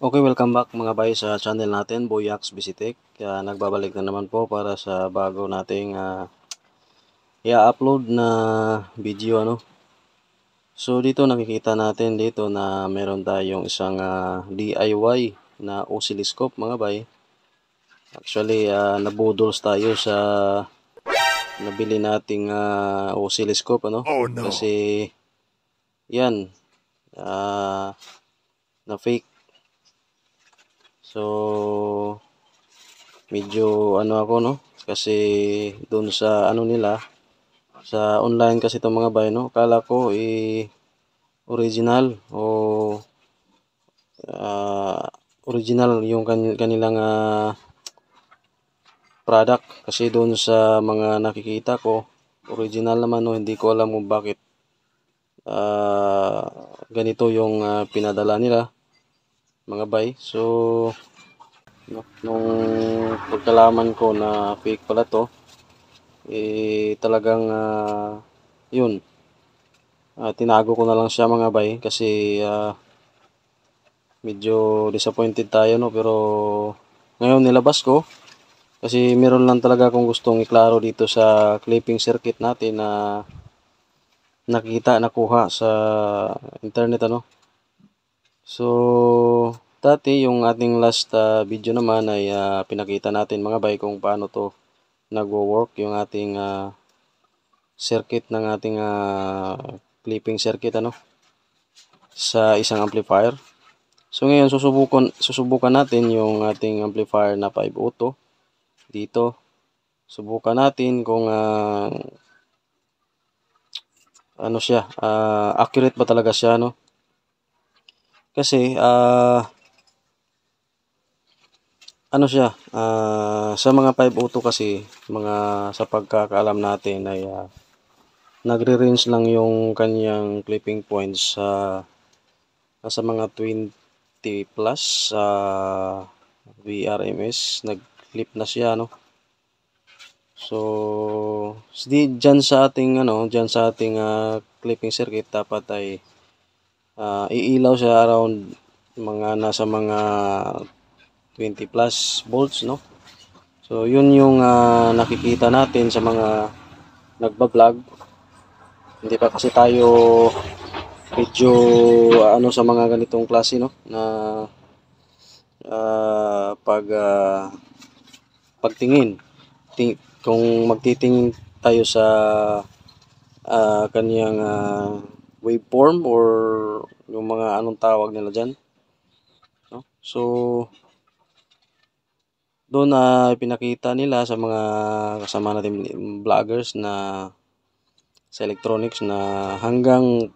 Okay, welcome back mga bay sa channel natin, Boyax Bisitek. Nagbabalik na naman po para sa bago nating i-upload na video So dito nakikita natin dito na meron tayong isang DIY na oscilloscope mga bay. Actually, nabudols tayo sa nabili nating oscilloscope Oh no. Kasi yan na fake. So medyo ako kasi doon sa nila sa online kasi itong mga bay kala ko original o original yung kanilang product, kasi doon sa mga nakikita ko original naman hindi ko alam kung bakit ganito yung pinadala nila mga bay. So nung pagkalaman ko na fake pala to, talagang yun, tinago ko na lang siya mga bay kasi medyo disappointed tayo pero ngayon nilabas ko kasi meron lang talaga akong gustong iklaro dito sa clipping circuit natin na nakuha sa internet So dati yung ating last video naman ay pinakita natin mga bay kung paano to nagwo-work yung ating circuit ng ating clipping circuit sa isang amplifier. So ngayon susubukan natin yung ating amplifier na 5 auto dito. Subukan natin kung siya, accurate ba talaga siya Kasi siya, sa mga 5 auto kasi sa pagkakaalam natin ay nagre-range lang yung kanyang clipping points sa mga 20 plus VRMS, nag-clip na siya So diyan sa ating clipping circuit dapat ay iilaw siya around nasa mga 20 plus volts So yun yung nakikita natin sa mga nagba-vlog. Hindi pa kasi tayo medyo sa mga ganitong klase na pagtingin. Kung magtitingin tayo sa kaniyang waveform or yung mga anong tawag nila dyan So doon na pinakita nila sa mga kasama natin vloggers na sa electronics na hanggang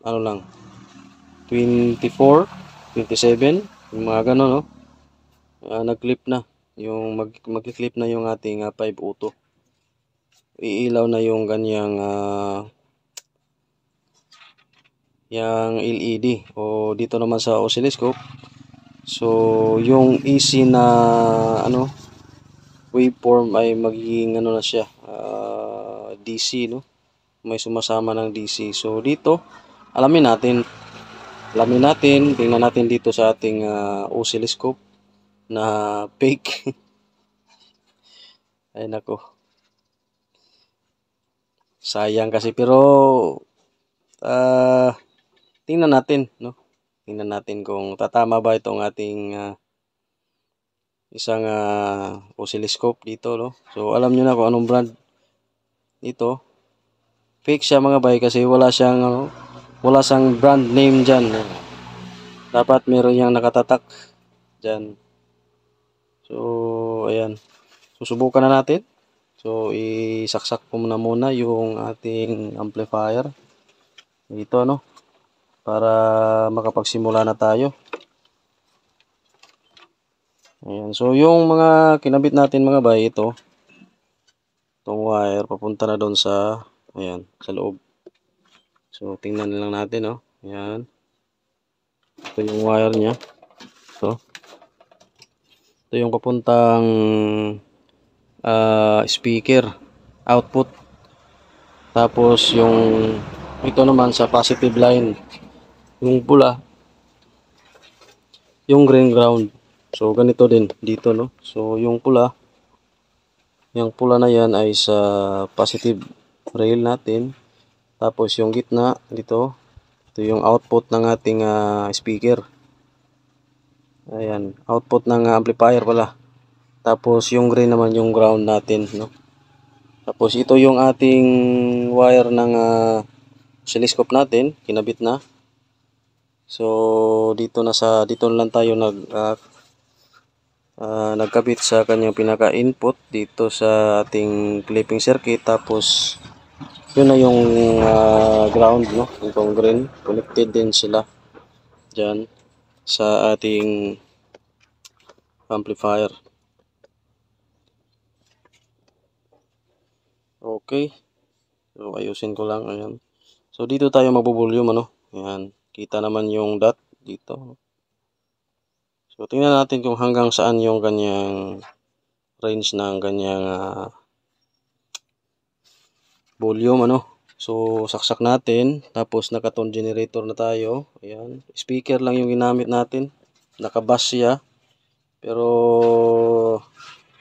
lang 24, 27 yung mga gano'n nag-clip na yung mag-clip na yung ating 5 auto. Iilaw na yung ganyang yung LED o dito naman sa oscilloscope. So yung AC na waveform ay magiging na siya, DC may sumasama ng DC. So dito alamin natin, tingnan natin dito sa ating oscilloscope na fake. Ay nako, sayang kasi, pero tingnan natin kung tatama ba itong ating isang oscilloscope dito So alam nyo na kung anong brand dito. Fake siya mga bay kasi wala siyang brand name dyan. Dapat meron yang nakatatak dyan. So ayan, susubukan na natin. So isaksak ko muna yung ating amplifier dito para makapagsimula na tayo. Ayan, so yung mga kinabit natin mga bay, itong wire papunta na doon sa sa loob. So tingnan na lang natin ayan, ito yung wire niya. So ito yung papuntang speaker output, tapos yung ito naman sa positive line, yung pula yung green ground. So ganito din dito, no. So yung pula na yan ay sa positive rail natin. Tapos yung gitna dito, ito yung output ng ating speaker. Ayan, output ng amplifier pala. Tapos yung green naman yung ground natin, no. Tapos ito yung ating wire ng oscilloscope natin, kinabit na. So dito na lang tayo nagkabit sa kanyang pinaka-input dito sa ating clipping circuit. Tapos yun na yung ground, no, itong green, connected din sila dyan sa ating amplifier. Okay, so ayusin ko lang, ayan. So dito tayo mabuvolume, ano, ayan, kita naman yung dot dito. So tingnan natin kung hanggang saan yung kanyang range ng kanyang volume, ano. So saksak natin, tapos naka-tone generator na tayo. Ayan, speaker lang yung ginamit natin, naka-bass siya. Pero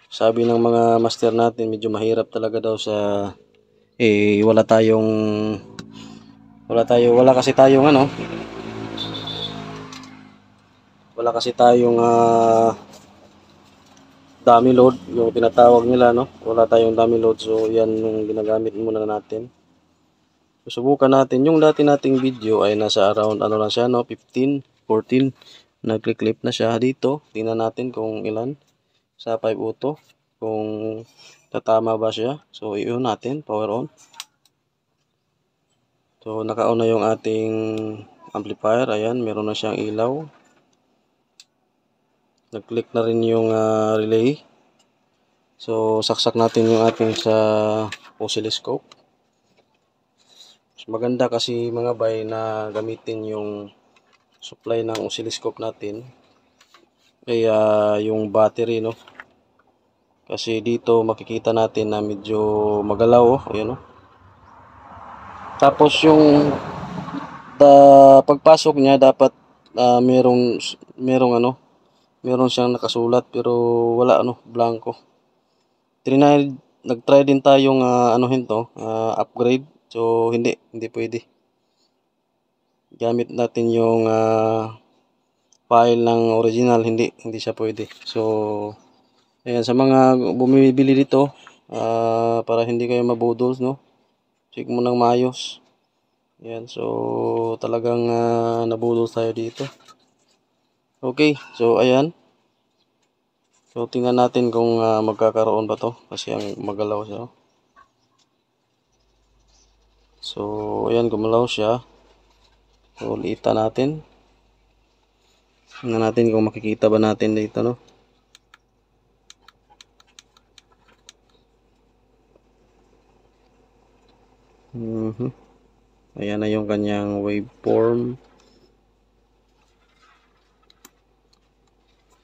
sabi ng mga master natin, medyo mahirap talaga daw sa wala kasi tayong dummy load, yung tinatawag nila, no. Wala tayong dummy load, so yan yung ginagamit muna natin. So, subukan natin. Yung dati nating video ay nasa around ano lang siya, no, 15, 14. Nagclick na siya dito. Tingnan natin kung ilan sa 502, kung tatama ba siya. So i-on natin, power on. So naka-on na yung ating amplifier. Ayan, meron na siyang ilaw. Nag-click na rin yung relay. So saksak natin yung ating sa oscilloscope. So, maganda kasi mga bay na gamitin yung supply ng oscilloscope natin. Kaya yung battery, no. Kasi dito makikita natin na medyo magalaw, oh. Ayan, oh. Tapos yung pagpasok niya dapat meron siyang nakasulat, pero wala, blanco. Nag-try din tayong upgrade. So hindi pwede. Gamit natin yung file ng original, hindi siya pwede. So ayan, sa mga bumibili dito, para hindi kayo mabudol, no. Check mo nang maayos. Ayan, so talagang nabudol tayo dito. Okay, so ayan. So tingnan natin kung magkakaroon ba to, kasi ang magalaw siya. So ayan, gumalaw siya. So ulitan natin. Tingnan natin kung makikita ba natin dito, no. Ayan na yung kanyang waveform.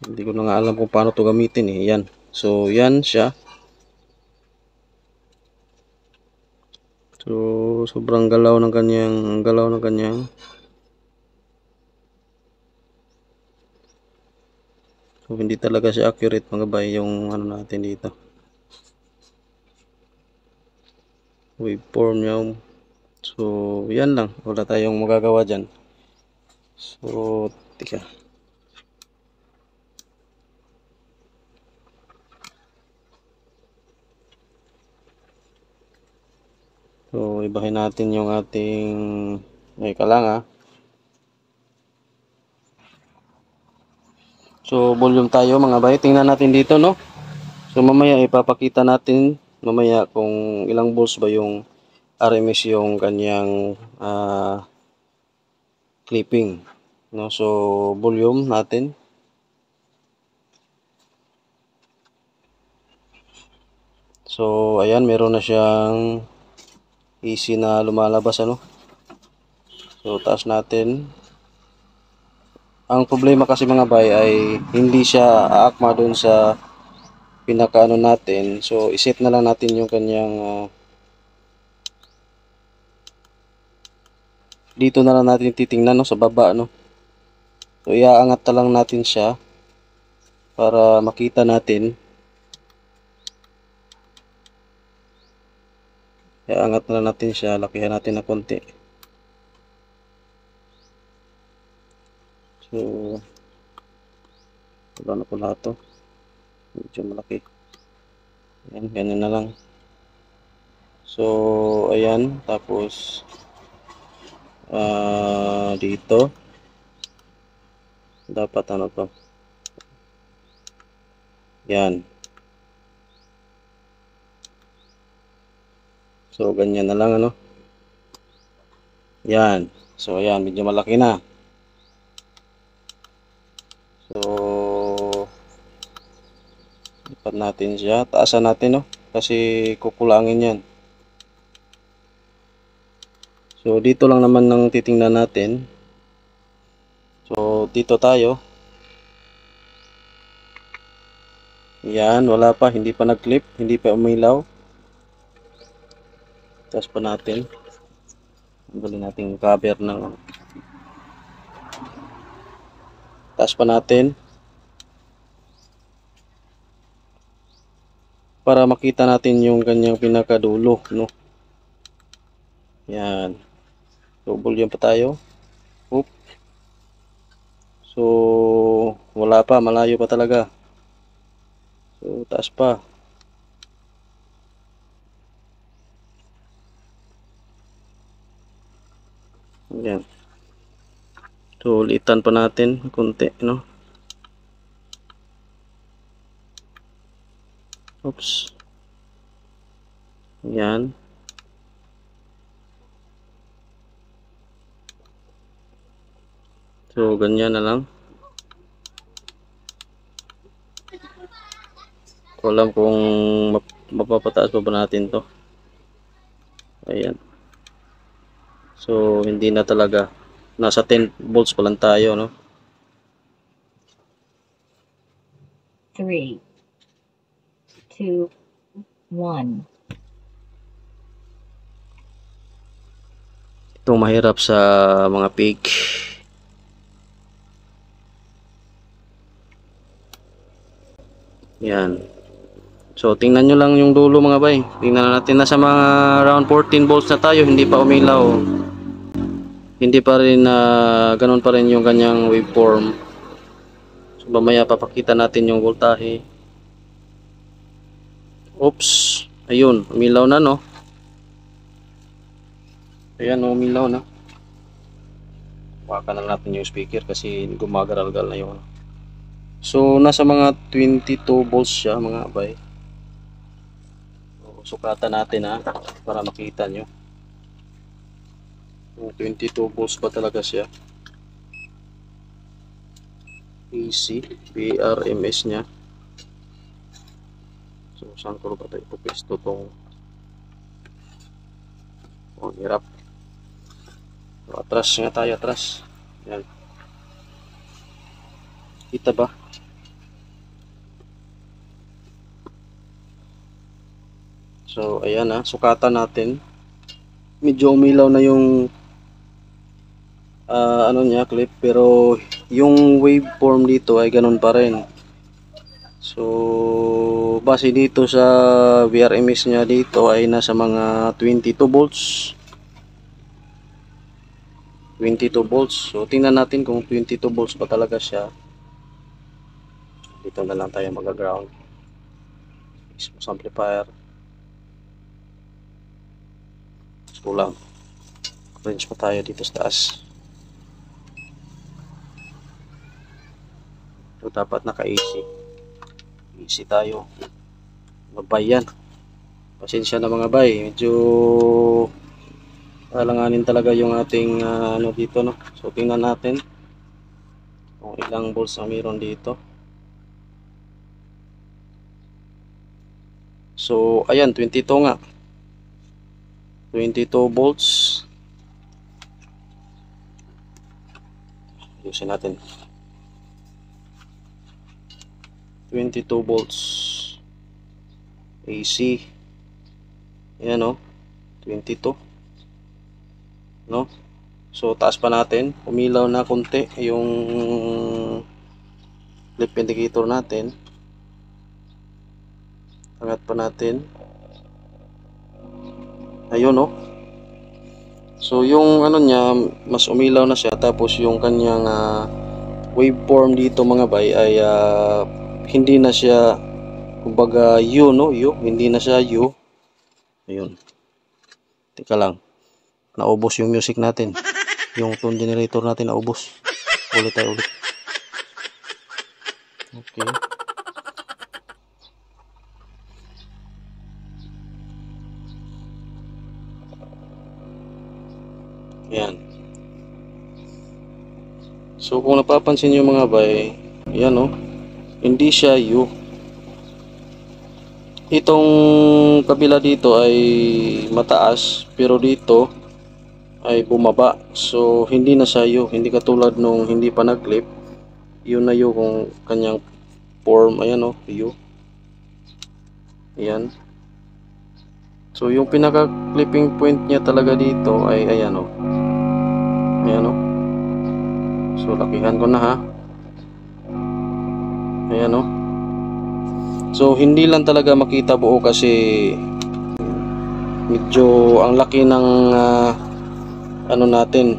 Hindi ko na nga alam kung paano to gamitin, eh. Yan. So yan siya. So sobrang galaw ng kanyang so hindi talaga siya accurate, mga bay, yung natin dito. Waveform niya. So yan lang, wala tayong magagawa dyan. So tika. So ibahin natin yung ating kalanga. So volume tayo, mga bay. Tingnan natin dito, no. So mamaya ipapakita natin mamaya kung ilang volts ba yung RMS yung kanyang clipping, no. So volume natin. So ayan, meron na siyang AC na lumalabas, ano. So taas natin. Ang problema kasi, mga bay, ay hindi siya aakma doon sa pinakaano natin. So iset na lang natin yung kanyang dito na lang natin titingnan, no, sa baba, no. So iaangat na lang natin siya para makita natin. Iaangat na lang natin siya, lakihan natin na konti. So wala na po lahat to. Medyo malaki. Ayan, ganyan na lang. So ayan, tapos dito dapat ano to. Yan. So ganyan na lang ano. Yan. So ayan, medyo malaki na. So lipat natin siya, taasan natin no, kasi kukulangin yan. So dito lang naman nang titingnan natin. So dito tayo. Yan, wala pa, hindi pa nag-clip, hindi pa umilaw. Taas pa natin. Tanggalin natin yung cover ng taas pa natin para makita natin yung kanyang pinakadulo, no? Yan. So bulyon pa tayo. Oop. So wala pa, malayo pa talaga. So taas pa. Yan. So ulitan pa natin konti, no? Oops. Yan. So ganyan na lang. Ko alam kung mapapataas pa ba natin to. Ayan. So hindi na talaga. Nasa 10 volts pa lang tayo, no? 3, 2, 1. Itong mahirap sa mga fake. Yan. So tingnan nyo lang yung dulo mga bay. Tingnan natin, na sa mga around 14 volts na tayo, hindi pa umilaw. Hindi pa rin ganun pa rin yung kanyang waveform. So mamaya papakita natin yung voltahe. Oops. Ayun, umilaw na no. Ayan, umilaw na. Hawakan na natin yung speaker kasi gumagaral-gal na yun. So nasa mga 22 volts siya mga bay. So, sukatan natin para makita nyo. 22 volts pa talaga siya. AC, BRMS niya. So saan ko ba tayo ipupisto tong hirap. So, atras nga tayo, atras. Yan. Kita ba? So ayan sukatan natin. Medyo umilaw na yung ano niya, clip, pero yung waveform dito ay ganun pa rin. So base dito sa VRMS niya dito ay nasa mga 22 volts. 22 volts. So tingnan natin kung 22 volts pa talaga siya. Dito na lang tayo mag-ground. Smooth amplifier. Kulang. Range pa tayo dito sa taas. So dapat naka-AC. AC tayo. Mabay yan. Pasensya na mga bay. Medyo alanganin talaga yung ating ano dito, no. So tingnan natin kung ilang volts na meron dito. So ayan, 22 nga. 22 volts. Ayusin natin. 22 volts AC. Ayan 22, no? So taas pa natin, umilaw na konti yung flip indicator natin. Angat pa natin. Ayun oh. So yung ano niya, mas umilaw na siya, tapos yung kanyang waveform dito mga bay ay hindi na siya kumbaga U, no? U, hindi na siya U. Ayun. Teka lang. Naubos yung music natin. Yung tone generator natin naubos. Ulit tayo ulit. Okay. Ayan. So kung napapansin nyo mga bay, ayan oh, hindi siya U. Itong kabila dito ay mataas, pero dito ay bumaba. So hindi na siya U, hindi katulad nung hindi pa nag-clip. Yun na U kung kanyang form. Ayan oh, U. Ayan. So yung pinaka clipping point niya talaga dito ay ayan oh. Ayan oh. So lakihan ko na ha. Ayan oh. So hindi lang talaga makita buo kasi medyo ang laki ng ano natin,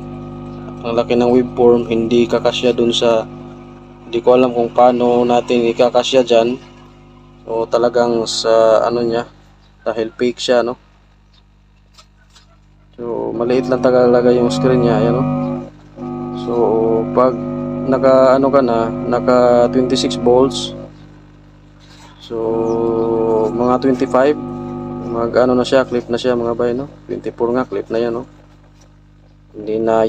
ang laki ng waveform, hindi kakasya dun sa, hindi ko alam kung paano natin ikakasya dyan. So talagang sa ano niya, dahil fake siya no. So maliit lang talaga yung screen niya. Ayan no. So pag naka ano ka na, naka 26 volts, so mga 25 mag ano na siya, clip na siya mga bay no. 24 nga, clip na yan no. Hindi na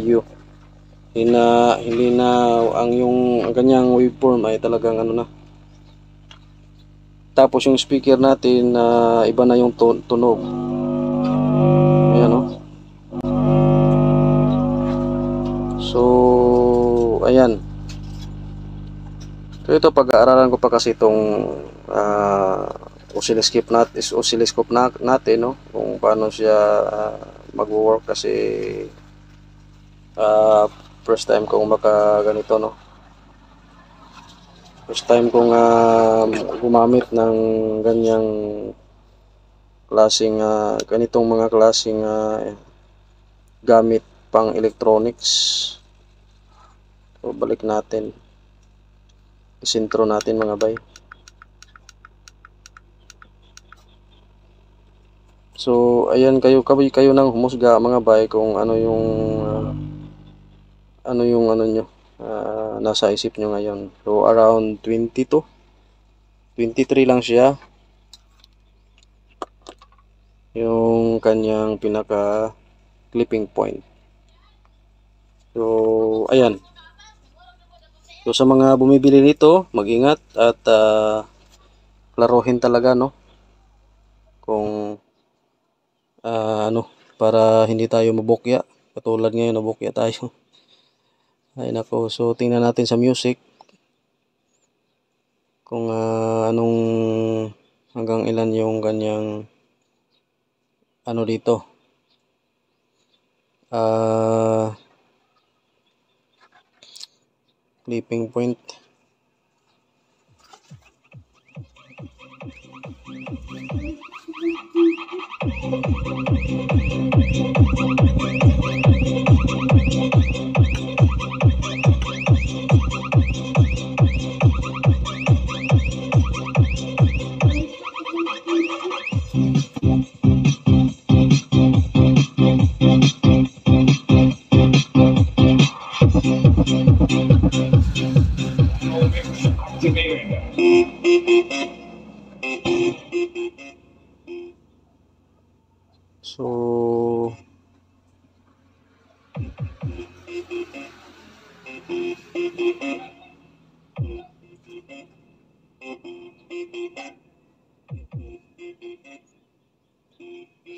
hindi na ang yung ang kanyang waveform ay talagang ano na. Tapos yung speaker natin iba na yung tunog. Ayan no. So ayan. So ito, pag-aaralan ko pa kasi itong oscilloscope natin no, kung paano siya mag-work kasi first time kong ganito no. First time kong gumamit ng ganyang klaseng ganitong mga klaseng gamit pang electronics. So balik natin. Isintro natin mga bay. So ayan, kayo nang humusga mga bay kung ano yung ano nyo nasa isip nyo ngayon. So around 22 23 lang siya yung kanyang pinaka clipping point. So ayan. So sa mga bumibili nito, mag-ingat at klaruhin talaga no, kung ano, para hindi tayo mabukya katulad ngayon, nabukya tayo. Ay nako. So tingnan natin sa music kung anong hanggang ilan yung kanyang ano dito clipping point.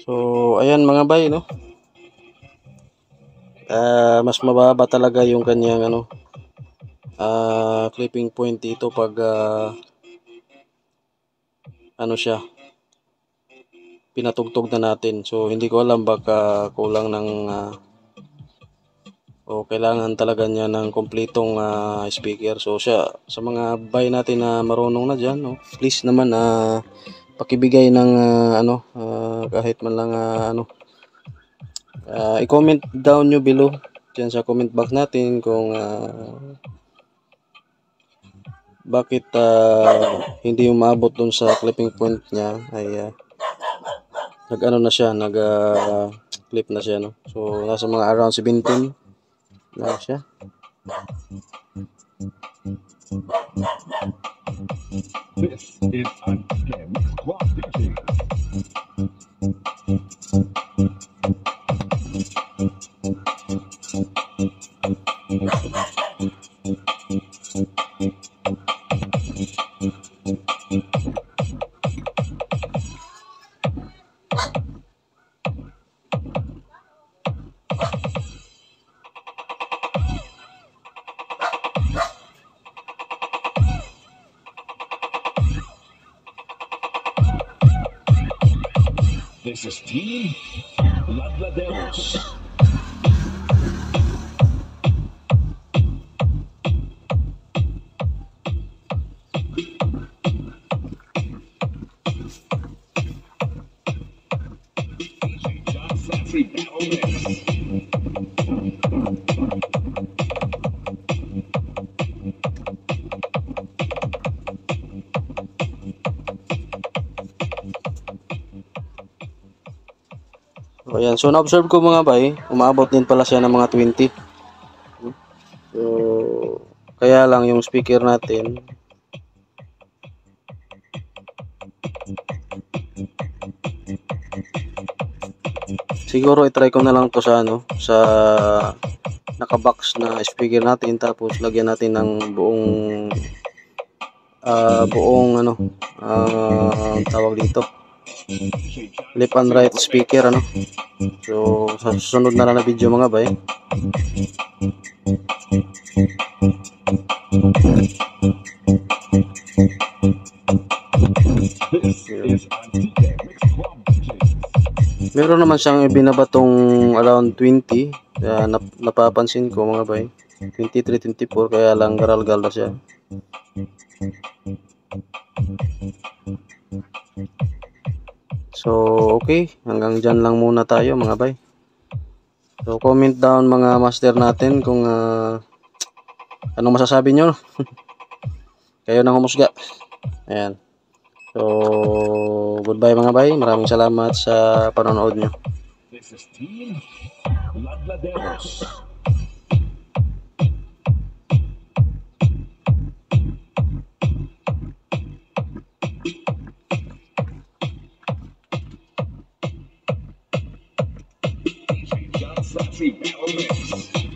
So ayan mga bay no. Mas mababa talaga yung kanyang ano clipping point dito pag ano siya, pinatugtog na natin. So hindi ko alam, baka kulang ng o kailangan talaga niya ng kumpletong speaker. So siya, sa mga bay natin na marunong na dyan, no, please naman pakibigay ng kahit man lang i-comment down nyo below dyan sa comment box natin kung bakit hindi umabot dun sa clipping point niya ay na siya, clip na siya, no. So nasa mga around 17 na siya. This is Again Club DJ. This is Team Ladladeros. John Safri Battle Mix. So ayan, so na-observe ko mga bay, umabot din pala siya ng mga 20. So kaya lang yung speaker natin siguro i-try ko na lang to sa sa naka-box na speaker natin, tapos lagyan natin ng buong tawag dito, left and right speaker, so sa susunod na lang na video mga bay. This is Antique Mix Club DJ. Meron naman siyang ibinabatong around 20, napapansin ko mga bay, 23, 24, kaya lang garal-gal na siya. So okay, hanggang dyan lang muna tayo mga bay. So comment down mga master natin kung anong masasabi nyo. Kayo nang humusga. Ayan. So goodbye mga bay, maraming salamat sa panonood nyo. This is Team Ladladeros. John Safri Battle Mix.